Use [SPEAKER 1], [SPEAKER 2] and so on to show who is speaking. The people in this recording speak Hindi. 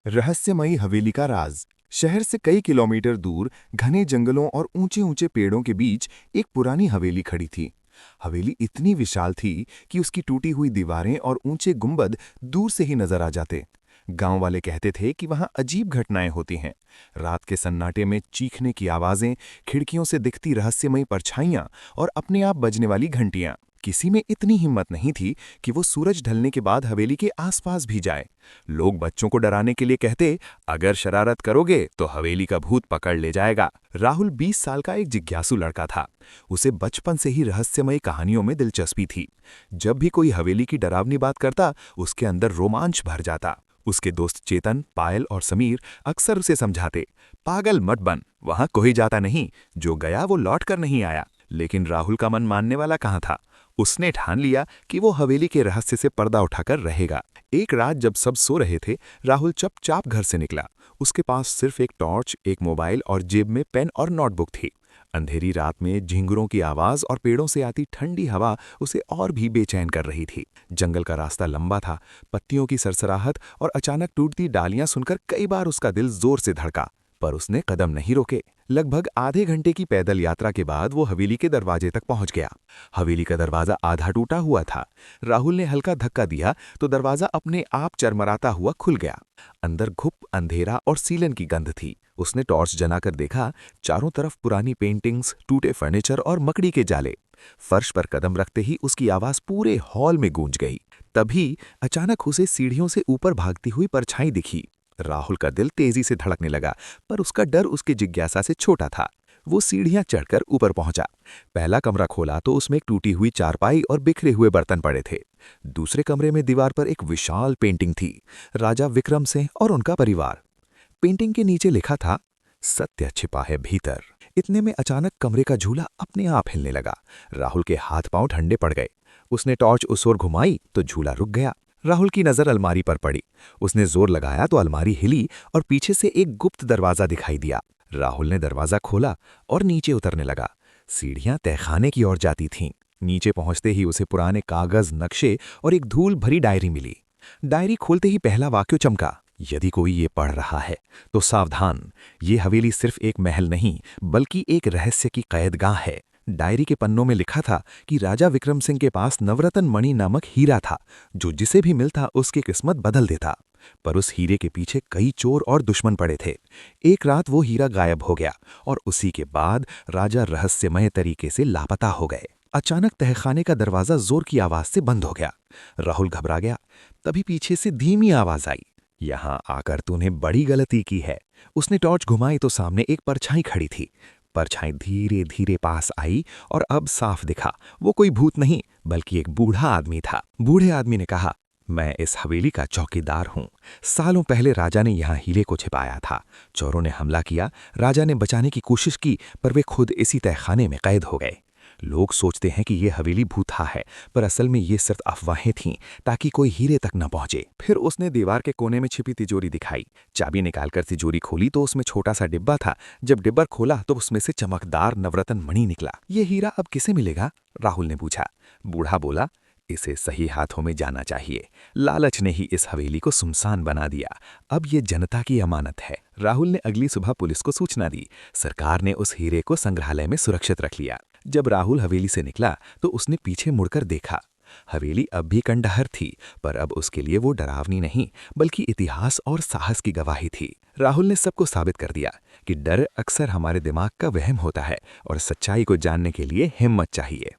[SPEAKER 1] रहस्यमयी हवेली का राज। शहर से कई किलोमीटर दूर घने जंगलों और ऊंचे ऊंचे पेड़ों के बीच एक पुरानी हवेली खड़ी थी। हवेली इतनी विशाल थी कि उसकी टूटी हुई दीवारें और ऊंचे गुंबद दूर से ही नजर आ जाते। गांव वाले कहते थे कि वहां अजीब घटनाएं होती हैं। रात के सन्नाटे में चीखने की आवाजें, खिड़कियों से दिखती रहस्यमयी परछाइयां और अपने आप बजने वाली घंटियां। किसी में इतनी हिम्मत नहीं थी कि वो सूरज ढलने के बाद हवेली के आसपास भी जाए। लोग बच्चों को डराने के लिए कहते, अगर शरारत करोगे तो हवेली का भूत पकड़ ले जाएगा। राहुल 20 साल का एक जिज्ञासु लड़का था। उसे बचपन से ही रहस्यमयी कहानियों में दिलचस्पी थी। जब भी कोई हवेली की डरावनी बात करता, उसके अंदर रोमांच भर जाता। उसके दोस्त चेतन, पायल और समीर अक्सर उसे समझाते, पागल मत बन, वहां कोई जाता नहीं, जो गया वो लौट कर नहीं आया। लेकिन राहुल का मन मानने वाला कहाँ था। उसने ठान लिया कि वो हवेली के रहस्य से पर्दा उठाकर रहेगा। एक रात जब सब सो रहे थे, राहुल चुपचाप घर से निकला। उसके पास सिर्फ एक टॉर्च, एक मोबाइल और जेब में पेन और नोटबुक थी। अंधेरी रात में झिंगुरों की आवाज और पेड़ों से आती ठंडी हवा उसे और भी बेचैन कर रही थी। जंगल का रास्ता लंबा था। पत्तियों की सरसराहट और अचानक टूटती डालियां सुनकर कई बार उसका दिल जोर से धड़का, पर उसने कदम नहीं रोके। लगभग आधे घंटे की पैदल यात्रा के बाद वो हवेली के दरवाजे तक पहुंच गया। हवेली का दरवाजा आधा टूटा हुआ था। राहुल ने हल्का धक्का दिया तो दरवाजा अपने आप चरमराता हुआ खुल गया। अंदर घुप अंधेरा और सीलन की गंध थी। उसने टॉर्च जलाकर देखा, चारों तरफ पुरानी पेंटिंग्स, टूटे फर्नीचर और मकड़ी के जाले। फर्श पर कदम रखते ही उसकी आवाज पूरे हॉल में गूंज गई। तभी अचानक उसे सीढ़ियों से ऊपर भागती हुई परछाई दिखी। राहुल का दिल तेजी से धड़कने लगा, पर उसका डर उसकी जिज्ञासा से छोटा था। वो सीढ़ियां चढ़कर ऊपर पहुंचा। पहला कमरा खोला तो उसमें एक टूटी हुई चारपाई और बिखरे हुए बर्तन पड़े थे। दूसरे कमरे में दीवार पर एक विशाल पेंटिंग थी, राजा विक्रम सिंह और उनका परिवार। पेंटिंग के नीचे लिखा था, सत्य छिपा है भीतर। इतने में अचानक कमरे का झूला अपने आप हिलने लगा। राहुल के हाथ पांव ठंडे पड़ गए। उसने टॉर्च उस ओर घुमाई तो झूला रुक गया। राहुल की नजर अलमारी पर पड़ी। उसने जोर लगाया तो अलमारी हिली और पीछे से एक गुप्त दरवाजा दिखाई दिया। राहुल ने दरवाजा खोला और नीचे उतरने लगा। सीढ़ियां तहखाने की ओर जाती थीं। नीचे पहुंचते ही उसे पुराने कागज, नक्शे और एक धूल भरी डायरी मिली। डायरी खोलते ही पहला वाक्य चमका, यदि कोई ये पढ़ रहा है तो सावधान, ये हवेली सिर्फ एक महल नहीं बल्कि एक रहस्य की कैदगाह है। डायरी के पन्नों में लिखा था कि राजा विक्रम सिंह के पास नवरत्न मणि नामक हीरा था, जो जिसे भी मिलता उसकी किस्मत बदल देता। पर उस हीरे के पीछे कई चोर और दुश्मन पड़े थे। एक रात वो हीरा गायब हो गया और उसी के बाद राजा रहस्यमय तरीके से लापता हो गए। अचानक तहखाने का दरवाजा जोर की आवाज से बंद हो गया। राहुल घबरा गया। तभी पीछे से धीमी आवाज आई, यहां आकर तूने बड़ी गलती की है। उसने टॉर्च घुमाई तो सामने एक परछाई खड़ी थी। परछाई धीरे धीरे पास आई और अब साफ दिखा, वो कोई भूत नहीं बल्कि एक बूढ़ा आदमी था। बूढ़े आदमी ने कहा, मैं इस हवेली का चौकीदार हूं। सालों पहले राजा ने यहाँ हीरे को छिपाया था। चोरों ने हमला किया। राजा ने बचाने की कोशिश की, पर वे खुद इसी तहखाने में कैद हो गए। लोग सोचते हैं कि ये हवेली भूता है, पर असल में ये सिर्फ अफवाहें थीं, ताकि कोई हीरे तक न पहुंचे। फिर उसने दीवार के कोने में छिपी तिजोरी दिखाई। चाबी निकालकर तिजोरी खोली तो उसमें छोटा सा डिब्बा था। जब डिब्बा खोला तो उसमें से चमकदार नवरत्न मणि निकला। ये हीरा अब किसे मिलेगा? राहुल ने पूछा। बूढ़ा बोला, इसे सही हाथों में जाना चाहिए। लालच ने ही इस हवेली को सुनसान बना दिया। अब ये जनता की अमानत है। राहुल ने अगली सुबह पुलिस को सूचना दी। सरकार ने उस हीरे को संग्रहालय में सुरक्षित रख लिया। जब राहुल हवेली से निकला तो उसने पीछे मुड़कर देखा। हवेली अब भी खंडहर थी, पर अब उसके लिए वो डरावनी नहीं बल्कि इतिहास और साहस की गवाही थी। राहुल ने सबको साबित कर दिया कि डर अक्सर हमारे दिमाग का वहम होता है और सच्चाई को जानने के लिए हिम्मत चाहिए।